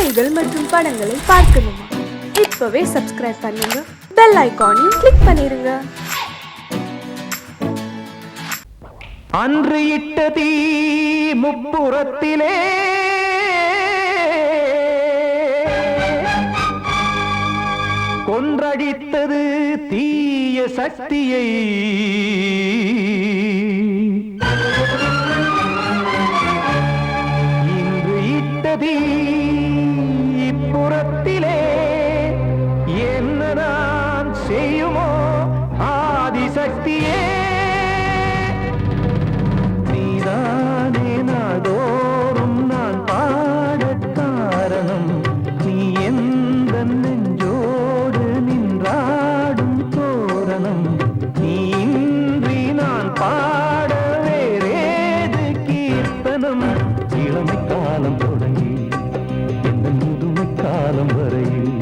செய்திகள் மற்றும் படங்களை பார்க்கணுமா? இப்பவே சப்ஸ்கிரைப் பண்ணுங்க, பெல் ஐகானையும் கிளிக் பண்ணிருங்க. அன்று இட்ட தீ முப்புறத்திலே கொன்றடித்தது தீய சக்தியை. இன்று இட்ட தீ இப்புறத்திலே என்னதான் செய்யுமோ ஆதிசக்தியே. தோறும் நான் பாட காரணம் நீ எந்த நெஞ்சோடு நின்றாடும் தோரணம். நீ இன்றி நான் பாட வேறேது கீர்த்தனம். இளமை காலம் தொடங்கி எந்த முதுமை காலம் வரையில்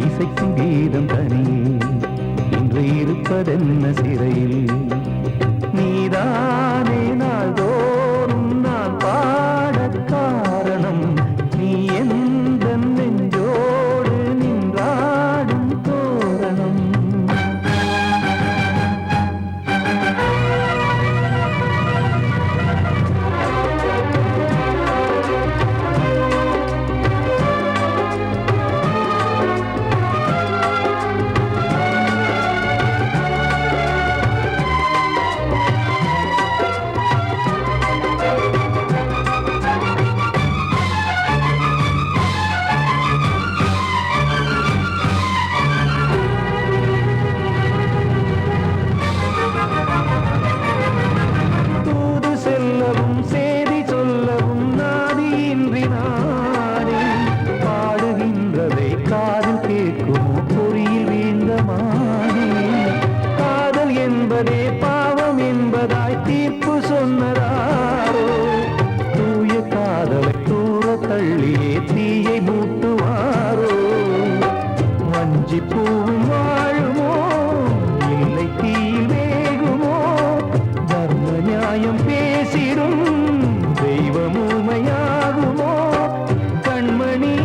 இசைக்கும் கீதம் தனியே இன்று இருப்பதென்ன சிறையில். நீதானே நாள்தோறும் நான் பாட காரணம் நீ எந்த நெஞ்சோடு நின்றாடும் தோரணம். பாவம் என்பதாய் தீர்ப்பு சொன்னதாரோ தூய காதலை தூர தள்ளியே தீயை மூட்டுவாரோ. வஞ்சி பூவும் வாழுமோ இல்லை தீயில் வேகுமோ. தர்ம நியாயம் பேசிடும் தெய்வம் ஊமையாகுமோ. கண்மணி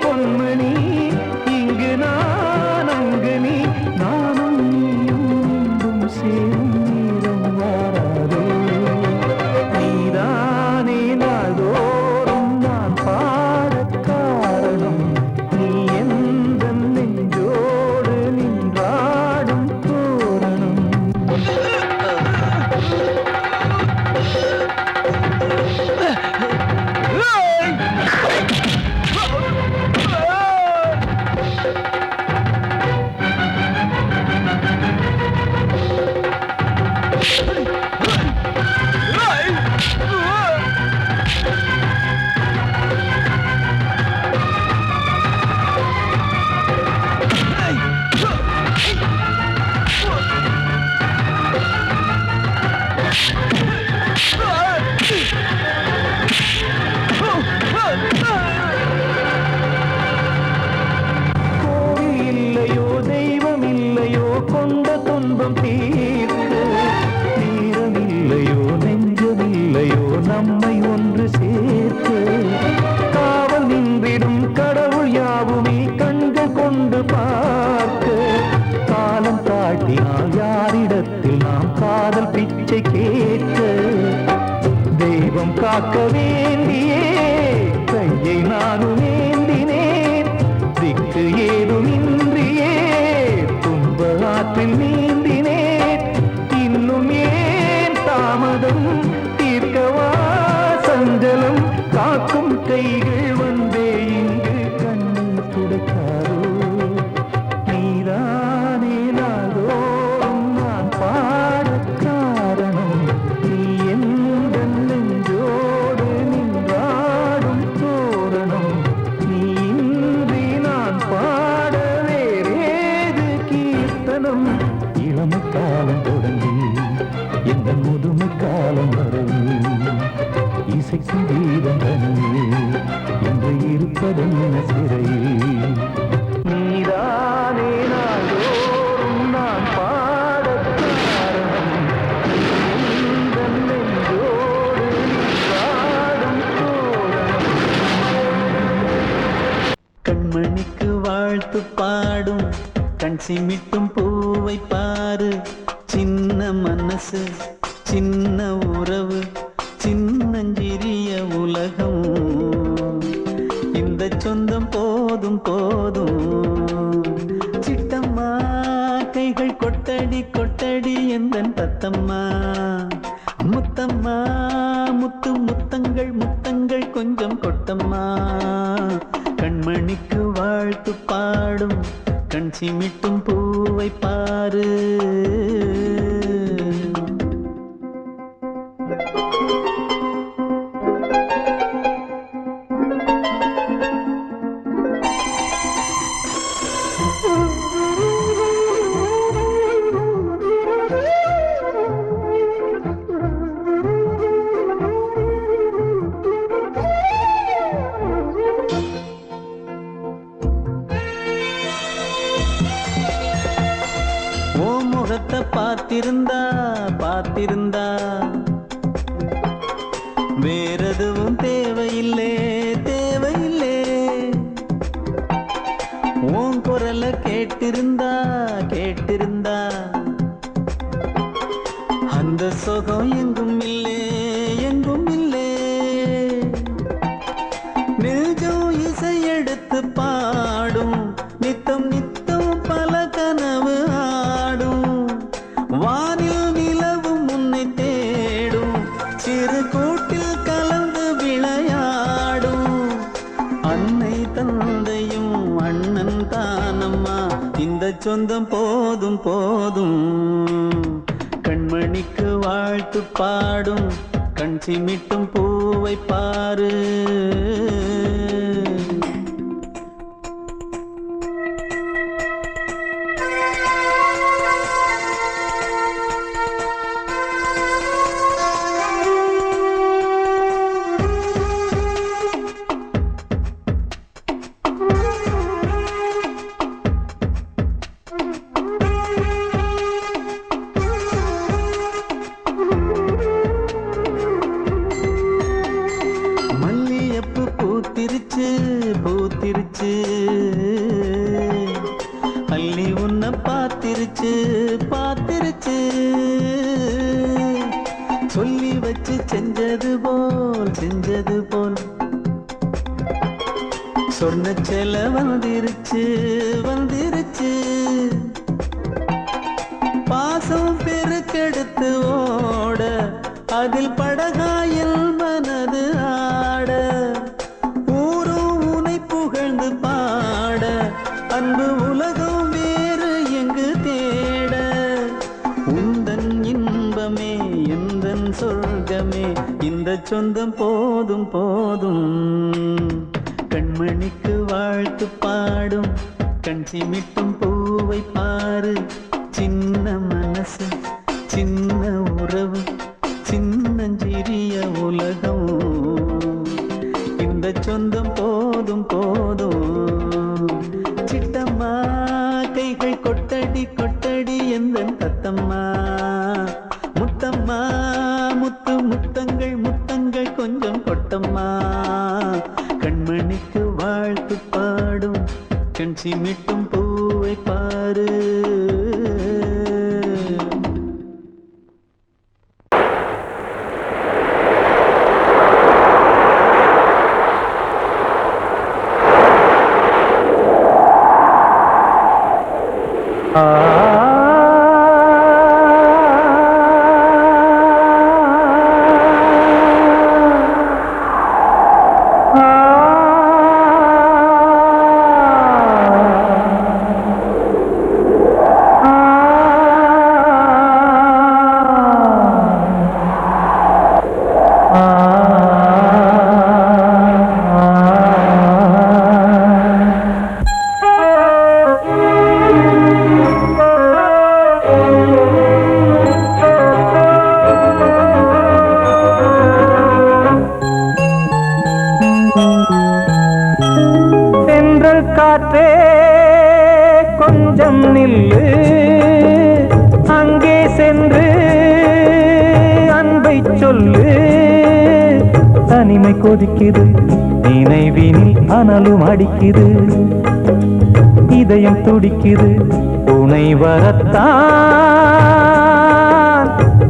பொன்மணி இங்கு நான் அங்கு நீ நானும் சேரும் நீரம் வாராதே. நீதானே நாள்தோறும் நான் பாட காரணம் நீ எந்த நெஞ்சோடு நின்றாடும் தோரணம். கோவில் இல்லையோ தெய்வம் இல்லையோ கொண்ட துன்பம் தீர்க்க. நேரம் இல்லையோ நெஞ்சம் இல்லையோ நம்மை ஒன்று சேர்க்க. காவல் நின்றிடும் கடவுள் யாவுமே கண்கள் கொண்டு பார்க்க. காலம் காட்டினால் யாரிடத்தில் நாம் காதல் பிச்சை கேட்க. தெய்வம் காக்க வேண்டியே கையை நானும் ஏந்தினேன். திக்கு ஏதுமின்றியே துன்ப ஆற்றில் நீந்தினேன். இன்னும் ஏன் தாமதம் தீர்க்கவா சஞ்சலம். காக்கும் கைகள் வந்தே இங்கு கண்ணீர் துடைக்காரோ. நீதானே நாள்தோறும் நான் பாட காரணம் நீ எந்த நெஞ்சோடு நின்றாடும் தோரணம். நீ இன்றி நான் பாட வேறேது கீர்த்தனம். இளமை காலம் தொடங்கி எந்த முதுமை காலம் வரையில் இசைக்கும் கீதம் தனியே என்று இருப்பதென்ன சிறையில். நீதானே நாள்தோறும் நான் பாட காரணம் நீ எந்த நெஞ்சோடு நின்றாடும் தோரணம். வாழ்த்து பாடும் கண் சிமிட்டும் பூவை பாரு. சின்ன மனசு சின்ன உறவு சின்னஞ்சிறிய உலகம். இந்த சொந்தம் போதும் போதும். சிட்டம்மா கைகள் கொட்டடி கொட்டடி எந்தன் தத்தம்மா. முத்தம்மா முத்து முத்தங்கள் முத்தங்கள் கொஞ்சம் கொட்டம்மா. கண்மணிக்கு வாழ்த்து பாடும் கண் சிமிட்டும் பூவை பாரு. முகத்தை பார்த்திருந்தா பார்த்திருந்தா வேறெதுவும் தேவையில்லை தேவையில்லை. உன் குரலை கேட்டிருந்தா கேட்டிருந்தா அந்த சுகம் எங்கும் இல்லை எங்கும் இல்லை. நெஞ்சம் இசை எடுத்து பாடும் நித்தம் நித்தம் பல கனவு ஆடும். வானில் நிலவும் உன்னை தேடும் சிறு கூட்டில் கலந்து விளையாடும். அன்னை தந்தையும் அண்ணன் தானம்மா. இந்த சொந்தம் போதும் போதும். கண்மணிக்கு வாழ்த்து பாடும் கண் சிமிட்டும் பூவை பாரு. பூத்திருச்சு பூத்திருச்சு அள்ளி உன்னை பார்த்திருச்சு பார்த்திருச்சு. சொல்லி வச்சு செஞ்சது போல் சொன்ன செல வந்துருச்சு வந்துருச்சு. பாசம் பெருக்கெடுத்து ஓட அதில் படகாயில் மனது ஆட. பாட அன்பு உலகம் வேறு எங்கு தேட. உந்தன் இன்பமே எந்தன் சொர்க்கமே இந்த சொந்தம் போதும் போதும். கண்மணிக்கு வாழ்த்து பாடும் கண் சிமிட்டும் பூவை பாரு. சின்ன மனசு சின்ன உறவு சின்னஞ்சிறிய உலகம். இந்த சொந்தம் போதும் போதும். சிட்டம்மா கைகள் கொட்டடி கொட்டடி எந்தன் தத்தம்மா. முத்தம்மா முத்து முத்தங்கள் முத்தங்கள் கொஞ்சம் கொட்டம்மா. கண்மணிக்கு வாழ்த்து பாடும் கண் சிமிட்டும் பூவை பாரு. காற்றே கொஞ்சம் நில்லு, அங்கே சென்று அன்பை சொல்லு. தனிமை கொதிக்குது, நினைவினில் அனலும் அடிக்குது. இதயம் துடிக்குது துணை வரத்தான்.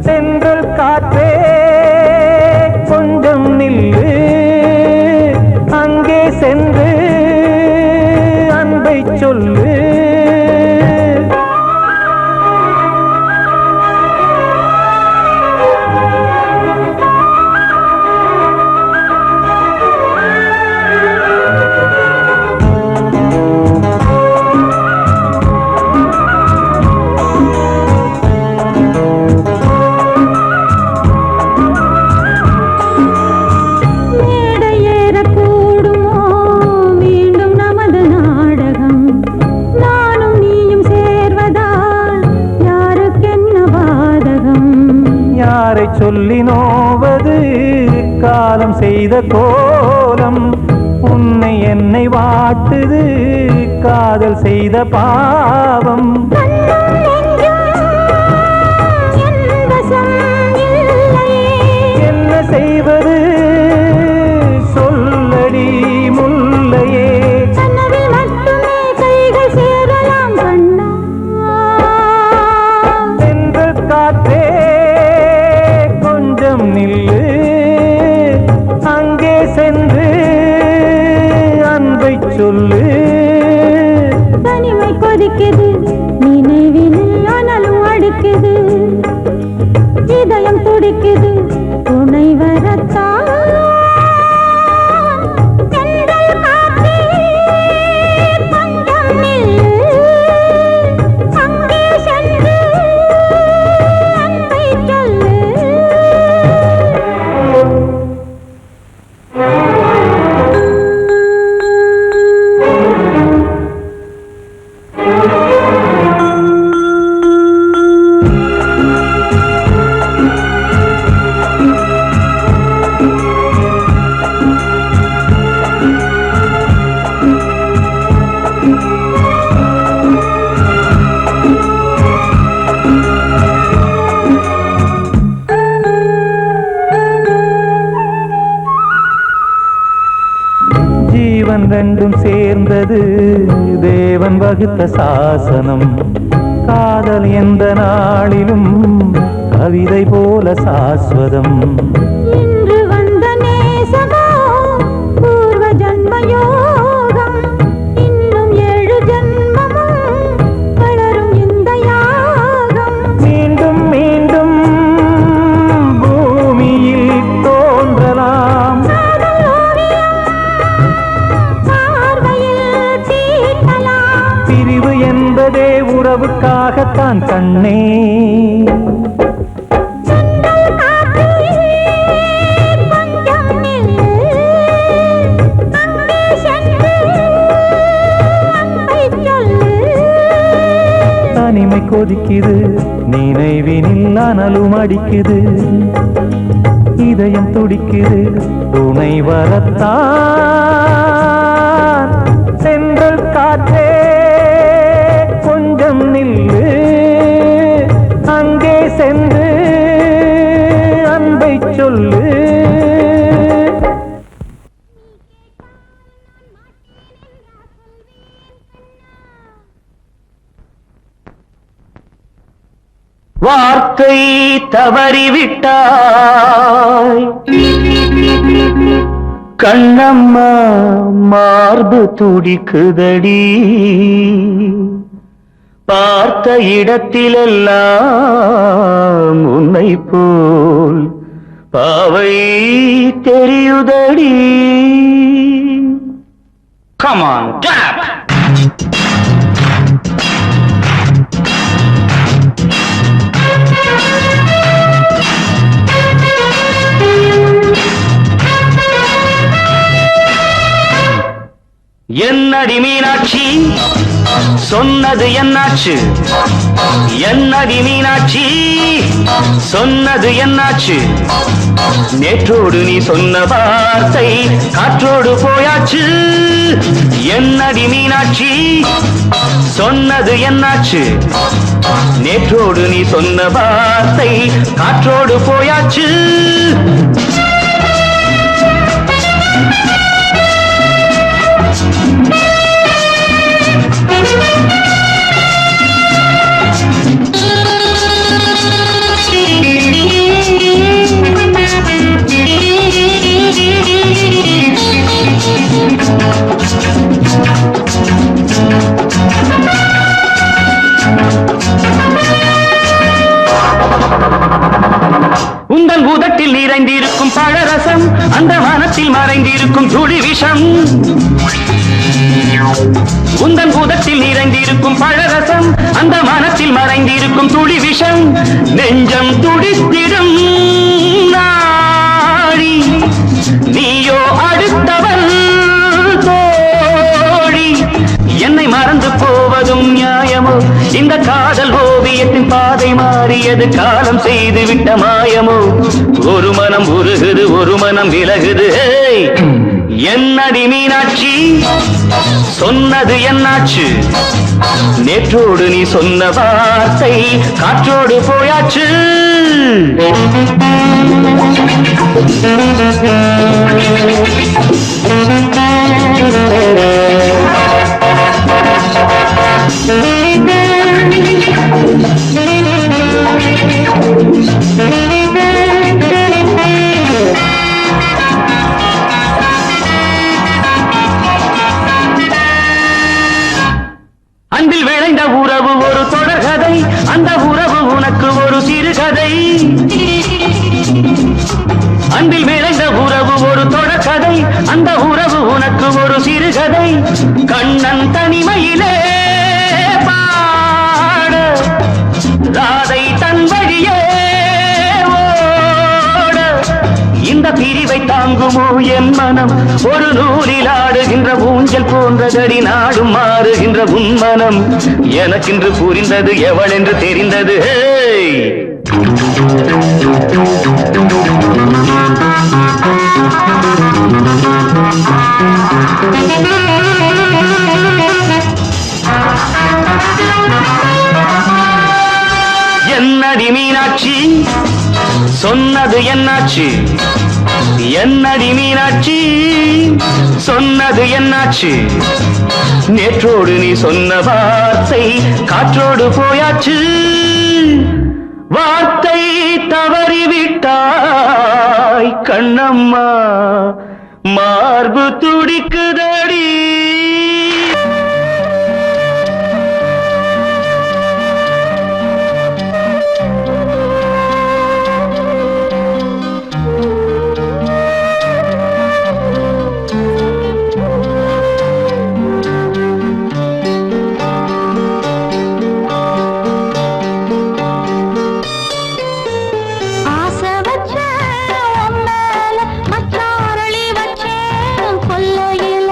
சென்றல் காற்றே கொஞ்சம் நில்லு, அங்கே சென்று அன்பை சொல்லு. சொல்லி நோவது காலம் செய்த கோலம், உன்னை என்னை வாட்டுது காதல் செய்த பாவம். என்ன செய்வது சொல்லடி முல்லையே. சென்று காற்றே நில்லு, அங்கே சென்று அன்பை சொல்லு. தனிமை கொதிக்குது நினைவினில் ஆனாலும் அடிக்குது, இதயம் துடிக்குது துணை வரத்தான். ஜீவன் ரெண்டும் சேர்ந்தது தேவன் வகுத்த சாசனம். காதல் எந்த நாளிலும் கவிதை போல சாஸ்வதம். இன்று வந்த நேசமோ பூர்வ ஜன்மயோகம், இன்னும் 7 ஜன்மமும் வளரும் இந்த யாகம். மீண்டும் மீண்டும் பூமியில் தோன்றலாம், பிரிவு என்பதே உறவுக்காகத்தான் கண்ணே. தனிமை கொதிக்குது நினைவினில் அனலும் அடிக்குது, இதயம் துடிக்குது துணை வரத்தான். சென்றல் காற்றே கொஞ்சம் நில்லு, அங்கே சென்று அன்பை சொல்லு. வார்த்தை தவறிவிட்டாய் கண்ணம்மா, மார்பு துடிக்குதடி. பார்த்த இடத்திலெல்லாம் உன்னை போல் பாவை தெரியுதடி. Come on, clap! என்னடி மீனாட்சி சொன்னது என்னாச்சு? என்னடி மீனாட்சி சொன்னது என்னாச்சு? நேற்றோடு நீ சொன்ன வார்த்தை காற்றோடு போயாச்சு. என்னடி மீனாட்சி சொன்னது என்னாச்சு? நேற்றோடு நீ சொன்ன வார்த்தை காற்றோடு போயாச்சு. உந்தன் உதட்டில் நிறைந்திருக்கும் பழரசம் அந்த வானத்தில் மறைந்திருக்கும் துளி விஷம் உந்தன் உதட்டில் நிறைந்திருக்கும் பழரசம் அந்த வானத்தில் மறைந்திருக்கும் துளி விஷம் நெஞ்சம் துடித்திடும் நாடி நீயோ அடுத்தவன் தோழி என்னை மறந்து போவதும் நியாயமோ இந்த காதல் ஓவியத்தின் பாதை மாறியது காலம் செய்து விட்ட மாயமோ ஒரு மனம் உருகுது ஒரு மனம் விலகுது என்னடி மீனாட்சி சொன்னது என்னாச்சு நேற்றோடு நீ சொன்ன வார்த்தை காற்றோடு போயாச்சு அன்பில் விளைந்த உறவு ஒரு தொடர்கதை அந்த உறவு உனக்கு ஒரு சிறுகதை அன்பில் விளைந்த உறவு ஒரு தொடர்கதை அந்த உறவு உனக்கு ஒரு சிறுகதை கண்ணன் தனிமையிலே பாட ராதை தன் வழியே ஓட இந்த பிரிவை தாங்குமோ என் மனம் ஒரு நூலில் ஆடுகின்ற ஊஞ்சல் போன்றதடி நாடும் மாறுகின்ற உன்மனம் எனக்கென்று புரிந்தது எவள் என்று தெரிந்தது என்னடி மீனாட்சி சொன்னது என்னாச்சு என்னடி மீனாட்சி சொன்னது என்னாச்சு நேற்றோடு நீ சொன்ன வார்த்தை காற்றோடு போயாச்சு வார்த்தை தவறிவிட்டாய் கண்ணம்மா மார்பு துடிக்குதடி ஆசை வச்ச உன் மேல மச்சாரளி வச்சேன் கொல்லையில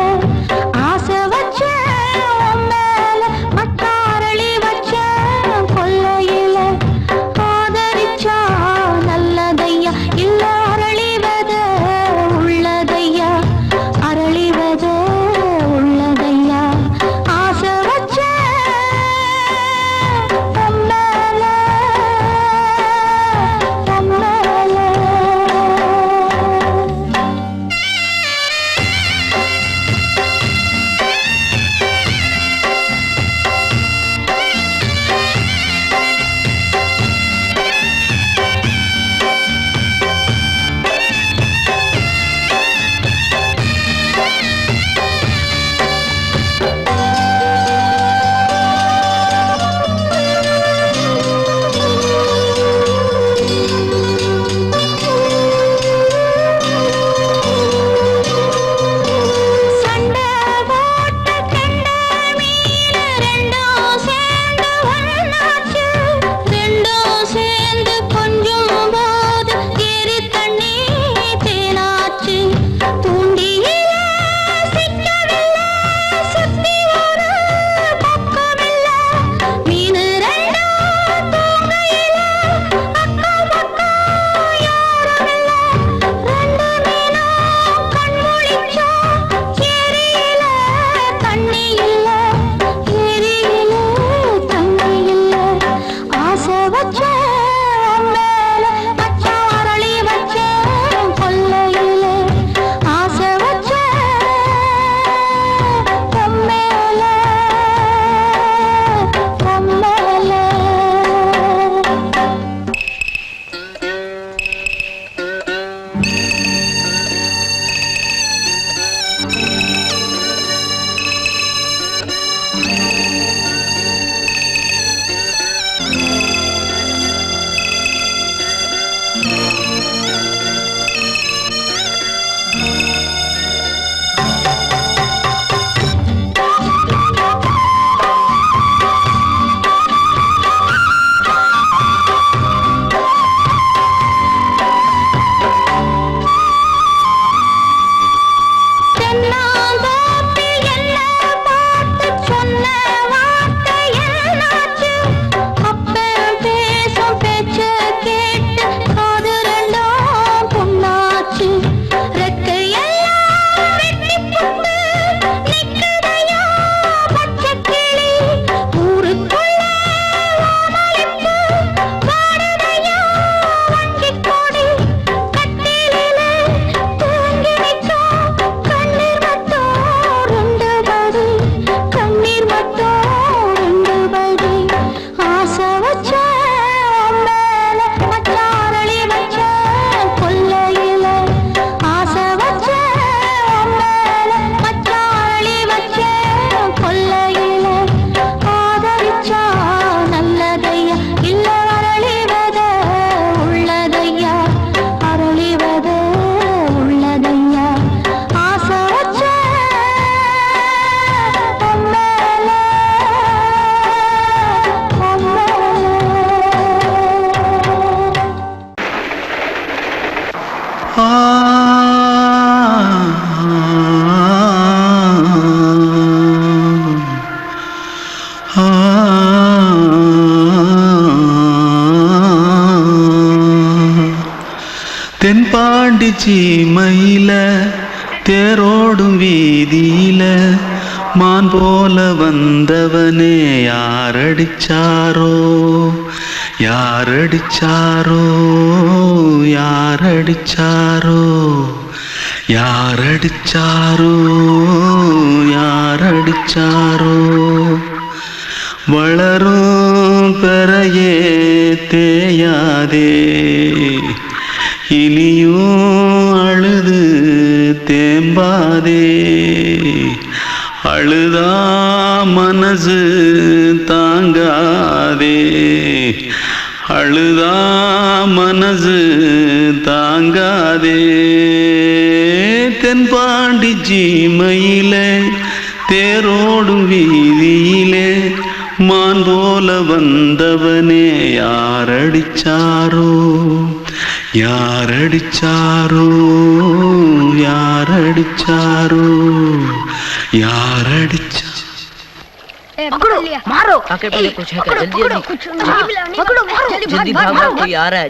தேரோடும் வீதியில மான் போல வந்தவனே யாரடிச்சாரோ யாரடிச்சாரோ யாரடிச்சாரோ யாரடிச்சாரோ யாரடிச்சாரோ வளரும் பெறையே தேயாதே இனியும் அழுது தேம்பாதே அழுதா மனசு தாங்காதே அழுதா மனசு தாங்காதே தென்பாண்டி ஜீமையிலே தேரோடும் வீதியிலே மான் போல வந்தவனே யாரடிச்சாரோ யாரடிச்சாரோ யாரடிச்சாரோ யாரடிச்சா पकड़ो मारो आके पहले कुछ है क्या जल्दी जल्दी पकड़ो मारो जल्दी भाग भाग कोई आ रहा है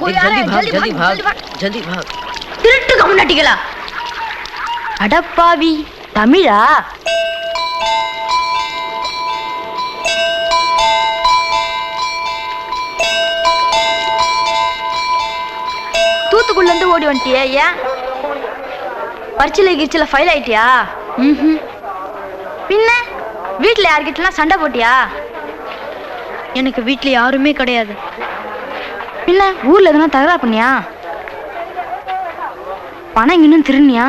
जल्दी भाग जल्दी भाग திருட்டு கம்முனாட்டிகளா அடப்பாவி தமிழா தூத்துக்குள்ள இருந்து ஓடி வந்துட்டியா ஏன் பரிச்சையில கிரிச்சில ஃபைல் ஆயிட்டியா பின்ன வீட்டுல யார்கிட்டலாம் சண்டை போட்டியா எனக்கு வீட்டுல யாருமே கிடையாது பின்ன ஊர்ல எதுனா தகராறு பண்ணியா பணம் இன்னும் திருநியா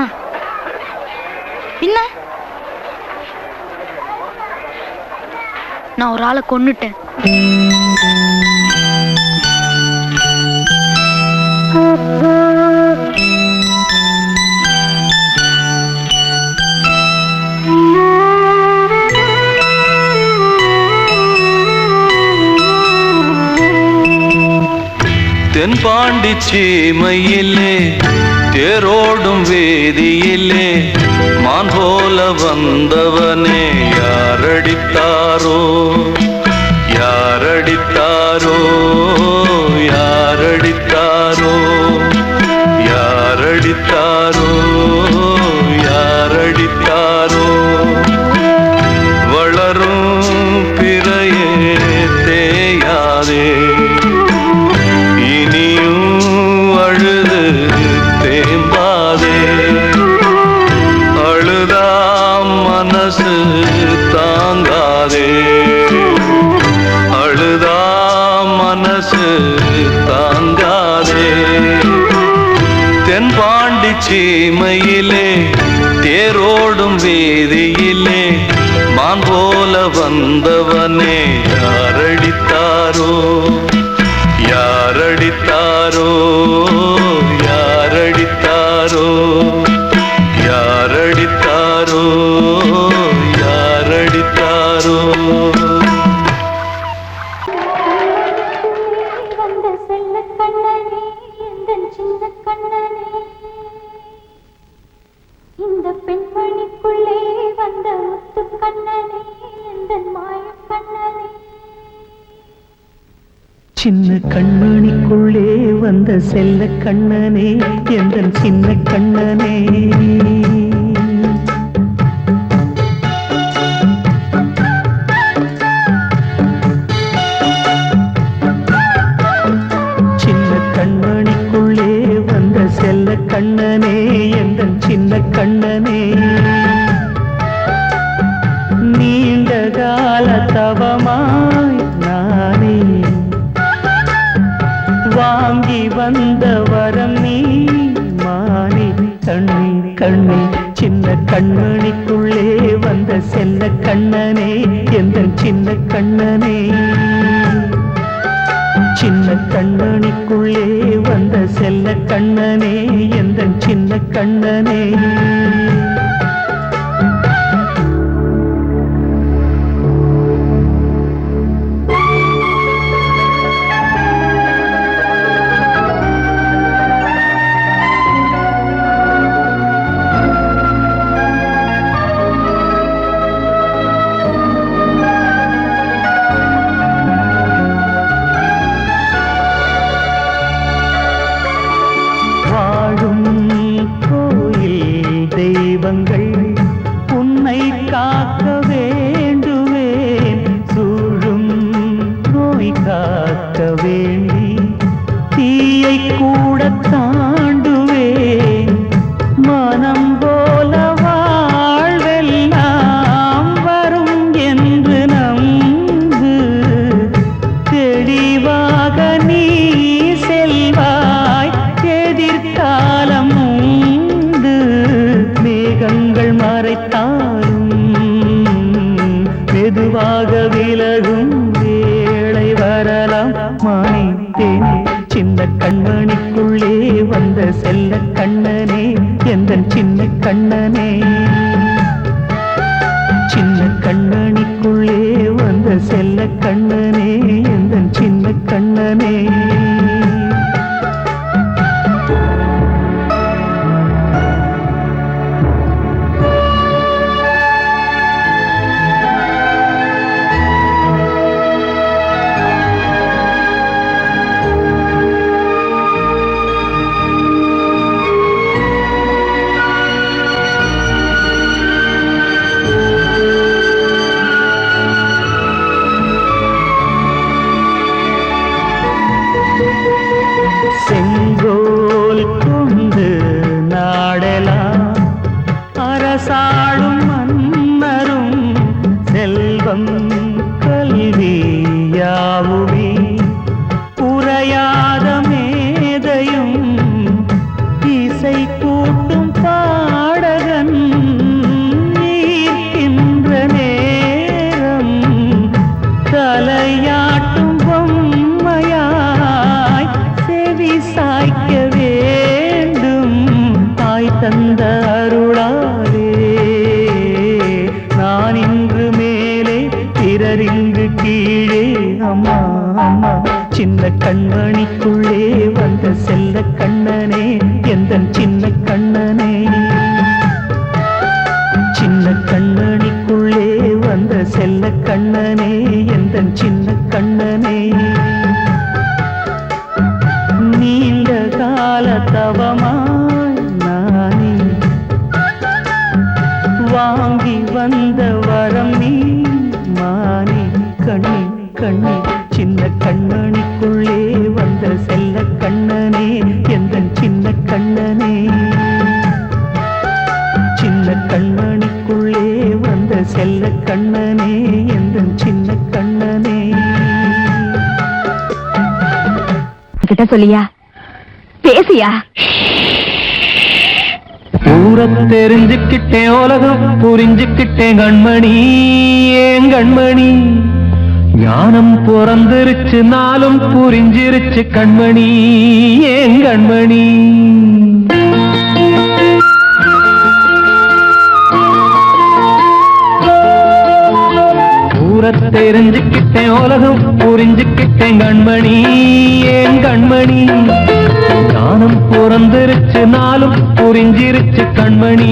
பின்ன நான் ஒரு ஆளை கொன்னுட்டேன் தென்பாண்டி சீமையிலே தேரோடும் வேதியிலே மான் போல வந்தவனே யாரடித்தாரோ யாரடித்தாரோ யாரடித்தாரோ யாரடித்தாரோ யாரடித்தாரோ வளரும் பிறையே தேயாதே அழுது தேம்பாதே அழுதா மனசு தாங்காதே அழுதா மனசு தாங்காதே தென்பாண்டி சீமையிலே தேரோடும் வேதியிலே மான் போல வந்தவனே யாரடித்தாரோ யாரடித்தாரோ யாரடித்தாரோ யாரடித்தாரோ யாரடித்தாரோ வந்த செல்ல கண்ணனே எந்தன் சின்ன கண்ணனே இந்த பெண்மணிக்குள்ளே வந்த முத்து கண்ணனே எந்தன் மாய கண்ணனே சின்ன கண்மணிக்குள்ளே வந்த செல்ல கண்ணனே எந்தன் சின்ன கண்ணனே சின்ன கண்மணிக்குள்ளே வந்த செல்ல கண்ணனே எந்தன் சின்ன கண்ணனே நீண்ட கால தவமாய் நானே வாங்கி வந்த வரம் நீ மானே கண்ணே கண்ணே சின்ன கண்மணிக்குள்ளே வந்த செல்ல கண்ணனே எந்தன் சின்ன கண்ணனே சின்ன கண்மணிக்குள்ளே வந்த செல்ல கண்ணனே எந்தன் சின்ன கண்ணனே காக்க வேண்டுவேன் சூழும் நோய் காக்க வேண்டி தீயை கூட தாண்டுவேன் மனம் போல வாழ்வெல்லாம் வரும் என்று நம்பு தெளிவாக நீ செல்வாய் எதிர்காலம் உண்டு மேகங்கள் மறைத்தாலும் மெதுவாக விலகும் வேளை வரலாம் மானித்தேனே சின்ன கண்மணிக்குள்ளே வந்த செல்ல கண்ணனே எந்தன் சின்ன கண்ணனே சின்ன கண்ணனிக்குள்ளே வந்த செல்ல கண்ணனே எந்தன் சின்ன கண்ணனே செங்கோல் கொண்டு நாடலாம் அரசாளும் மன்னரும் செல்வம் கல்வியாவுமே உரையாத மேதையும் இசை கூட்டும் பாடகன் ஈர்க்கின்ற நேரம் தலையாட்டும் பொம்மையாய் செவி சாய்க்க வேண்டும் தாய் தந்த அருளாலே நான் இன்று மேலே பிறரிங்கு கீழே அம்மா அம்மா சின்ன கண்மணிக்குள்ளே வந்த செல்ல கண்ணனே எந்தன் சின்ன கண்ணனே சின்ன கண்ணனிக்குள்ளே வந்த செல்ல கண்ணனே எந்தன் சின்ன கண்ணனே நீண்ட கால தவமாய் நானே வாங்கி வந்த வரம் நீ மானே கண்ணே கண்ணே சின்ன கண்ணனிக்குள்ளே வந்த செல்ல கண்ணனே எந்தன் சின்ன கண்ணனே சின்ன கண்ணனிக்குள்ளே வந்த செல்ல கண்ணனே எந்தன் சின்ன கண்ணனே கிட்ட சொல்லியா பேசியா ஊரை தெரிஞ்சுக்கிட்டேன் உலகம் புரிஞ்சுக்கிட்டேன் கண்மணி ஏன் கண்மணி ஞானம் பிறந்திருச்சு நாளும் புரிஞ்சிருச்சு கண்மணி ஏன் கண்மணி ஊரை தெரிஞ்சுக்கிட்டேன் உலகம் புரிஞ்சுக்கிட்டேன் கண்மணி ஏன் கண்மணி ஞானம் பிறந்திருச்சு நாளும் புரிஞ்சிருச்சு கண்மணி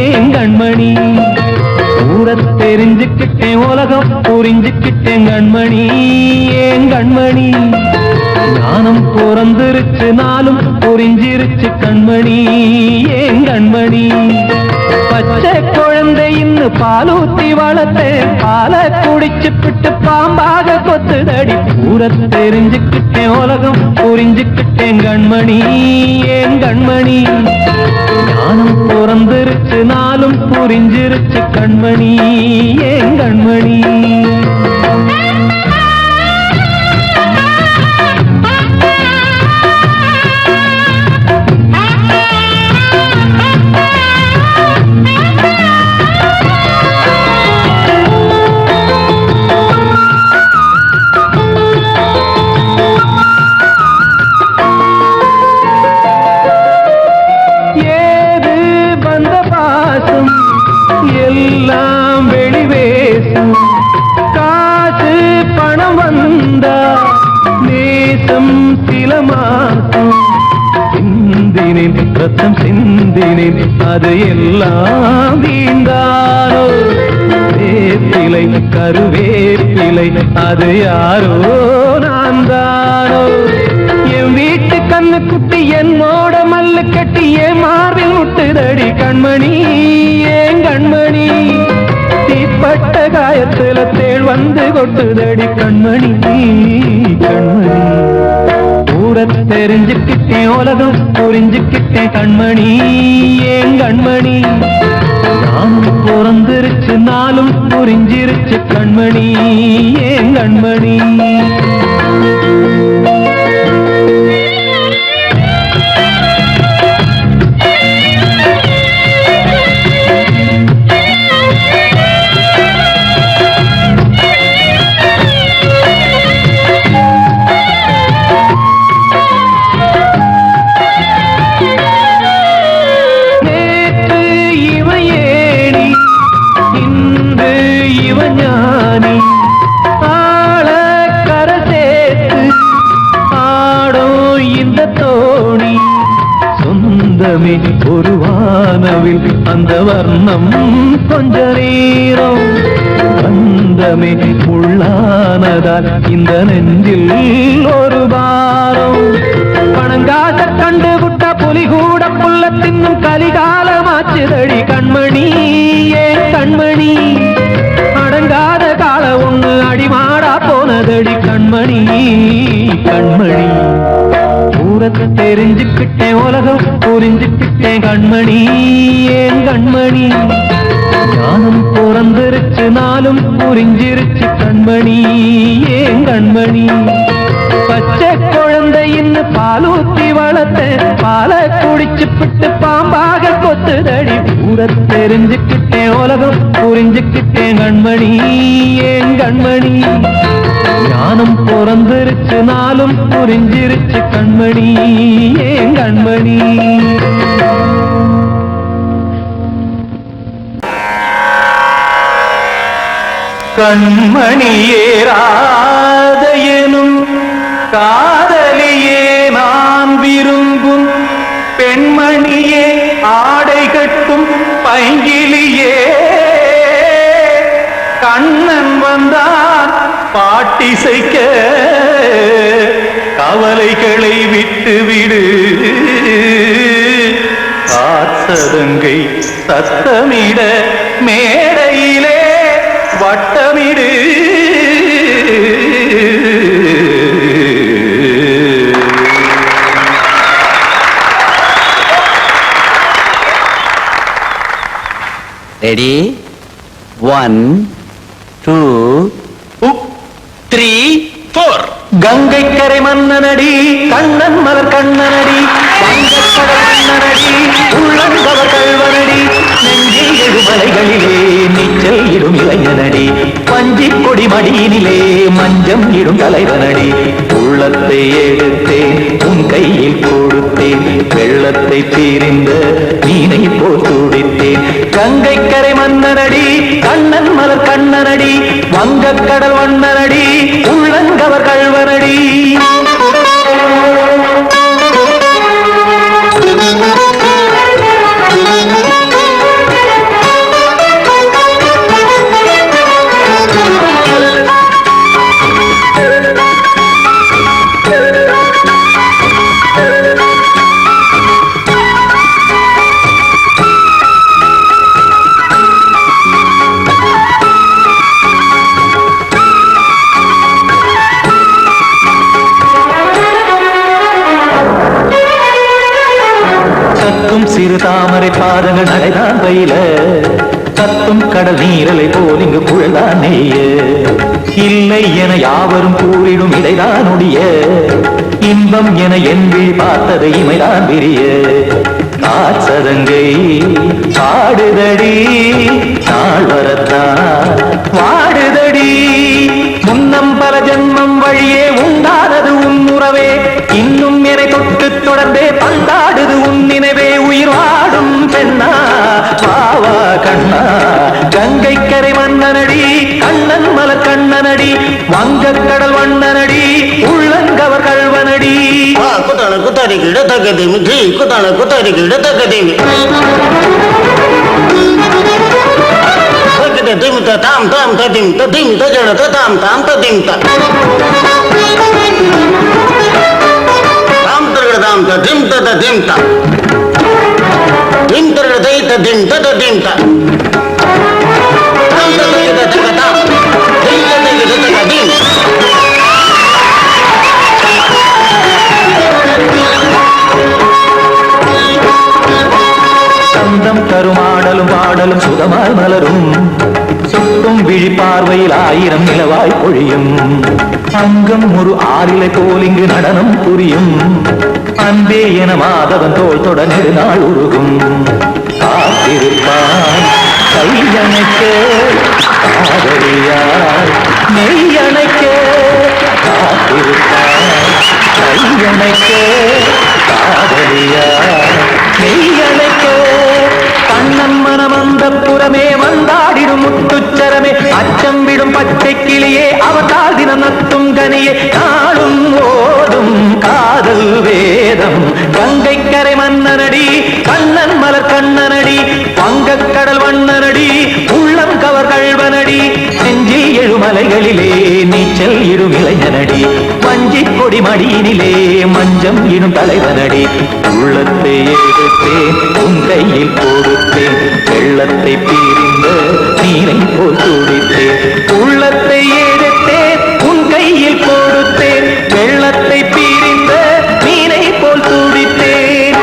ஏன் கண்மணி ஊரை தெரிஞ்சுக்கிட்டேன் உலகம் புரிஞ்சுக்கிட்டேன் கண்மணி ஏன் கண்மணி ஞானம் பிறந்திருச்சு நாளும் புரிஞ்சிருச்சு கண்மணி ஏன் கண்மணி பச்சை குழந்தை இன்னும் பாலூத்தி வளர்த்தேன் பாலை குடிச்சு பிட்டு பாம்பாக கொத்துதடி ஊரை தெரிஞ்சுக்கிட்டேன் உலகம் புரிஞ்சுக்கிட்டேன் கண்மணி ஏன் கண்மணி ஞானம் பிறந்திருச்சு நாளும் புரிஞ்சிருச்சு கண்மணி ஏன் கண்மணி எல்லாம் வெளிவேசும் காசு பணம் வந்தா நேசம் சில மாசம் சிந்தினேன் ரத்தம் சிந்தினேன் அது எல்லாம் வீந்தாரோ வேப்பிலை கருவேப்பிலை அது யாரோ நான் தானோ என் வீட்டு கண்ணு குட்டி என்னோட மல்லு கட்டி என் மார்பில் முட்டுதடி கண்மணி ஏன் கண்மணி பட்ட காயத்துல தேள் வந்து கொட்டுதடி கண்மணி கண்மணி ஊர தெரிஞ்சுக்கிட்டேன் உலகம் புரிஞ்சுக்கிட்டேன் கண்மணி ஏன் கண்மணி நானும் பிறந்திருச்சு நாளும் புரிஞ்சிருச்சு கண்மணி ஏன் கண்மணி ஒரு வானவில் அந்த வர்ணம் கொஞ்ச நேரம் பந்தமே உள்ளானதால் இந்த நெஞ்சில் ஒரு பாரம் பணங்காச கண்டு விட்ட புலி கூட புல்ல தின்னும் கலிகாலமாச்சுதடி கண்மணி ஏன் கண்மணி அடங்காத கால ஒண்ணு அடிமாடா போனதடி கண்மணி கண்மணி ஊரத்தை தெரிஞ்சுக்கிட்டேன் உலகம் புரிஞ்சுக்கிட்டேன் கண்மணி ஏன் கண்மணி ஞானம் பிறந்திருச்சு நாளும் புரிஞ்சிருச்சு கண்மணி ஏன் கண்மணி பச்சை குழந்தையின்னு பாலூத்தி வளர்த்த பாலை குடிச்சு பிட்டு பாம்பாக கொத்துதடி ஊரத்தை தெரிஞ்சுக்கிட்டேன் உலகம் புரிஞ்சுக்கிட்டேன் கண்மணி ஏன் கண்மணி ஞானம் பிறந்திருச்சு நாளும் புரிஞ்சிருச்சு கண்மணி ஏன் கண்மணி கண்மணியே ராதையனும் காதலியே நான் விரும்பும் பெண்மணியே ஆடை கட்டும் பைங்கிலியே கண்ணன் வந்தான் பாட்டிசைக்க கவலைகளை விட்டுவிடு ஆசதங்கை சத்தமிட மேடையிலே வட்டமிடு ரெடி 1 2 3 4 கங்கை கரை மன்னனடி கண்ணன் மலர் கண்ணனடி வங்கக்கடல் மன்னனடி உள்ளங்கவர் கல்வனடி நெஞ்சில் எழுமலைகளிலே நீச்சல் இடும் இளைஞனடி பஞ்சி கொடி மடியினிலே மஞ்சம் இடும் தலைவனடி உள்ளத்தை எடுத்தேன் உன் கையில் கொடுத்தேன் வெள்ளத்தை தீரிந்த மீனை போல் துடித்தேன் கங்கை கரை மன்னனடி கண்ணன் மலர் கண்ணனடி வங்கக்கடல் வண்ணனடி உள்ளங்கவர் கல்வனடி சிறு தாமரை பாதங்கள் நடைதான் பயில கத்தும் கடல் நீரலை போல் இங்கு புழல்தான் நெய்ய இல்லை என யாவரும் கூறிடும் இடைதான் உடைய இன்பம் என என்பி பார்த்தது இமைதான் விரிய காசதங்கை பாடுதடி நாள் வரத்தான் வாடுதடி முன்னம் பல ஜென்மம் வழியே உண்டானது உன் உறவே இன்னும் என்னை தொட்டு தொடர்ந்தே பந்தாடுது உன் நினைவே உயிர் வாடும் பெண்ணா பாவா கண்ணா கங்கை கரை மன்னனடி கண்ணன் மலர் கண்ணனடி வங்கக்கடல் வண்ணனடி உள்ளங்கவர் கல்வனடி குத்தான குத்தாரி கிட தக்கதேமி ஜி குத்தான குத்தாரி கிட தக்கதேமி திம் தாம் தாம் ததிம் ததிம் தஜட தாம் தாம் ததிம் தாம் தரட தாம் ததிம் ததிம் திம் தரட தை ததிம் ததிம் தாம் தரட சுகமாய் மலரும் சுட்டும் விழி பார்வையில் 1000 நிலவாய் பொழியும் அங்கம் ஒரு ஆறிலை போல் இங்கு நடனம் புரியும் அன்பே என மாதவன் தோள் தொட நெடுநாள் உருகும் காத்திருப்பான் கையணைக்க காதலியார் நெய்யணைக்க காத்திருப்பான் கையணைக்க காதலியார் நெய்யணைக்க கண்ணன் மனம் அந்த புறமே வந்தாடிடும் முத்துச்சரமே அச்சம் விடும் பச்சை கிளியே அவதால் தினம் நத்தும் கனியே நாளும் ஓடும் காதல் வேதம் கங்கை கரை மன்னனடி கண்ணன் மலர் கண்ணனடி வங்கக் கடல் வண்ணனடி உள்ளம் கவர் கழ்வனடி நெஞ்சில் எழுமலைகளிலே நீச்சல் இடும் இளைஞனடி வஞ்சி கொடி மடியினிலே மஞ்சம் இடும் தலைவனடி உள்ளத்தை எடுத்தேன் உன் கையில் கொடுத்தேன் வெள்ளத்தை பீரிந்த நீரை போல் துடித்தேன் உள்ளத்தை எடுத்தேன் உன் கையில் கொடுத்தேன் வெள்ளத்தை பீரிந்த நீரை போல் துடித்தேன்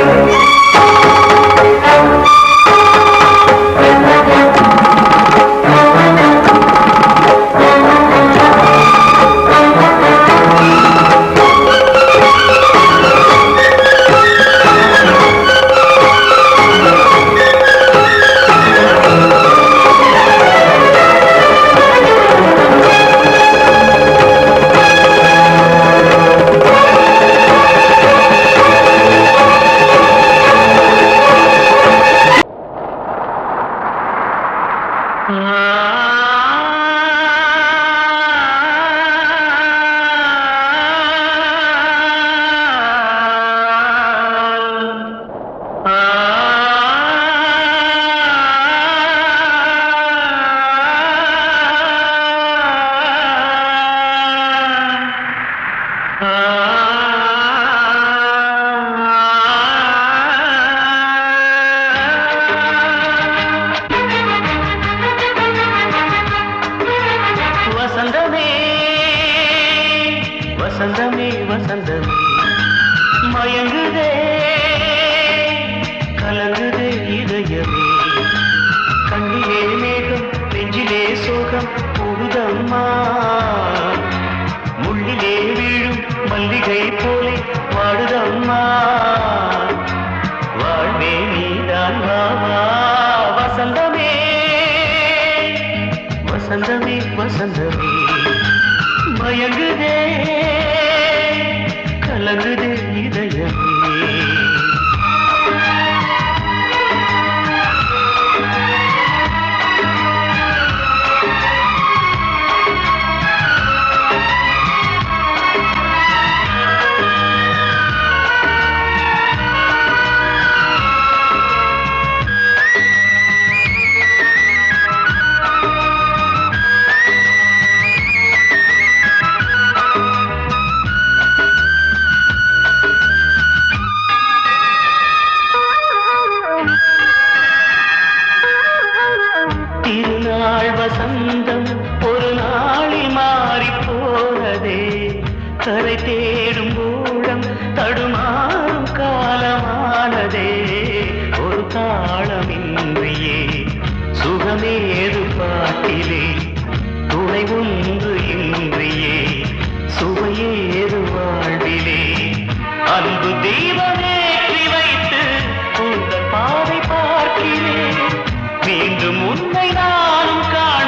வசந்தமே வசந்தமே மயங்குதே கலங்குதே இதயமே கண்ணிலே மேகம் நெஞ்சிலே சோகம் போகுதம்மா முள்ளிலே வீழும் மல்லிகை போலே வாடுதம்மா வாழ்வே நீதான் வாவா வசந்தமே வசந்தமே வசந்தமே மயங்குதே கலங்குதே இதயமே வசந்தம் ஒரு நாளில் மாறி போனதே கரை தேடும் ஊழம் தடுமாறும் காலமானதே ஒரு தாளமின்றியே சுகமேது பாட்டிலே துணை ஒன்று இன்றியே சுவையேது வாழ்விலே அன்பு தீபமேற்றி வைத்து உங்கள் பாதை பார்க்கிறேன் மீண்டும் உன்னை நானும் காண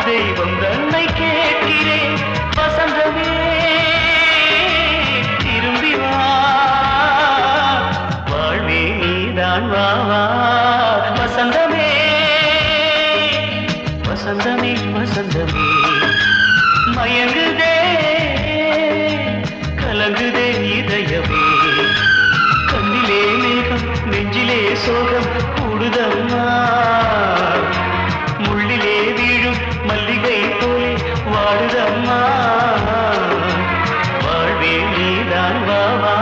தெய்வம் தன்னை கேட்கிறேன் வசந்தமே திரும்பி வா வாழ்வே நீதான் வா வா வசந்தமே வசந்தமே வசந்தமே மயங்குதே கலங்குதே இதயமே கண்ணிலே மேகம் நெஞ்சிலே சோகம் கூடுதம்மா முள்ளிலே வீழும் மல்லிகை போலே வாடுதம்மா வாழ்வே நீதான் வா வா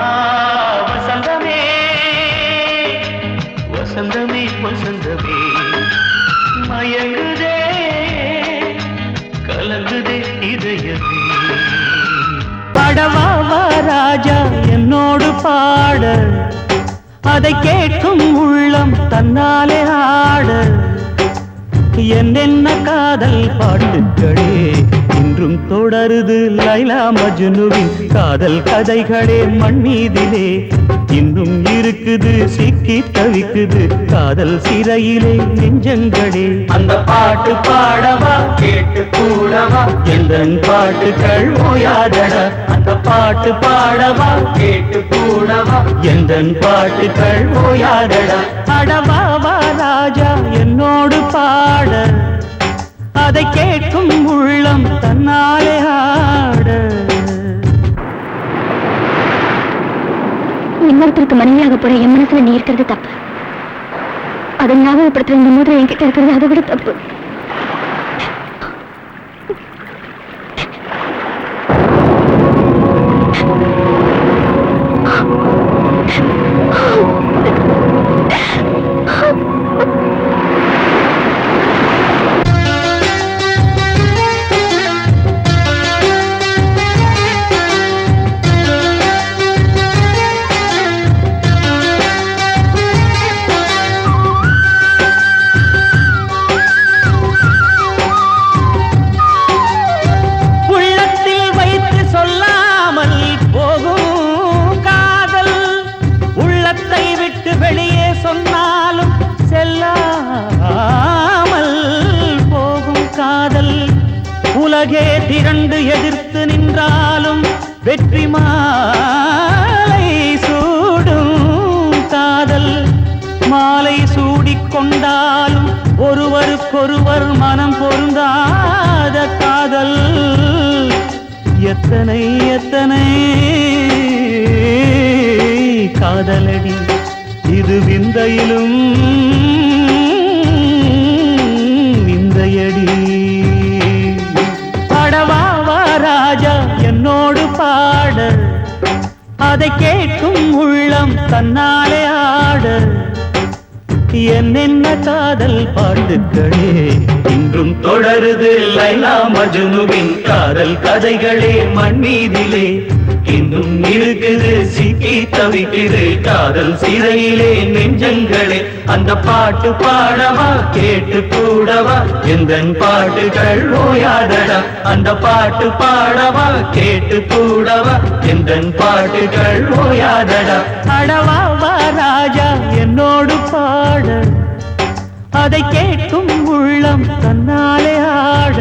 வசந்தமே வசந்தமே வசந்தமே மயங்குதே கலங்குதே இதயமே படவாவா ராஜா என்னோடு பாட அதை கேட்கும் உள்ளம் தன்னாலே ஆட என்னென்ன காதல் பாட்டுக்களே இன்றும் தொடருது லைலா மஜ்னுவின் காதல் கதைகளே மண் மீதிலே இன்னும் இருக்குது சிக்கி தவிக்குது காதல் சிறையிலே நெஞ்சங்களே அந்த பாட்டு பாடவா கேட்டு கூடவா எந்தன் பாட்டுகள் ஓயாதடா அந்த பாட்டு பாடவா கேட்டு கூடவா எந்தன் பாட்டுகள் ஓயாதடா அடவாவா ராஜா என்னோடு பாட அதை கேட்கும் உள்ளம் தன்னாலே ஆட இன்னொருத்தருக்கு மனைவியாக போற என் மனசுல நீ இருக்கிறது தப்பு அதை ஞாபகப்படுத்துற இந்த முதல் என்கிட்ட இருக்கிறது அதை விட தப்பு உலகே திரண்டு எதிர்த்து நின்றாலும் வெற்றி மாலை சூடும் காதல் மாலை சூடிக்கொண்டாலும் ஒருவருக்கொருவர் மனம் பொருந்தாத காதல் எத்தனை எத்தனை காதலடி இது விந்தையிலும் விந்தையடி ராஜா என்னோடு பாட அதை கேட்கும் உள்ளம் தன்னாலே ஆட என்னென்ன காதல் பாட்டுக்களே இன்றும் தொடருது லைலா மஜ்னுவின் காதல் கதைகளே மண் மீதிலே இன்னும் இருக்குது சிக்கி தவிக்குது காதல் சிறையிலே நெஞ்சங்களே அந்த பாட்டு பாடவா கேட்டு கூடவா எந்தன் பாட்டுகள் ஓயாதடா அந்த பாட்டு பாடவா கேட்டு கூடவா எந்தன் பாட்டுகள் ஓயாதடா அடவாவா ராஜா என்னோடு பாட அதை கேட்கும் உள்ளம் தன்னாலே ஆட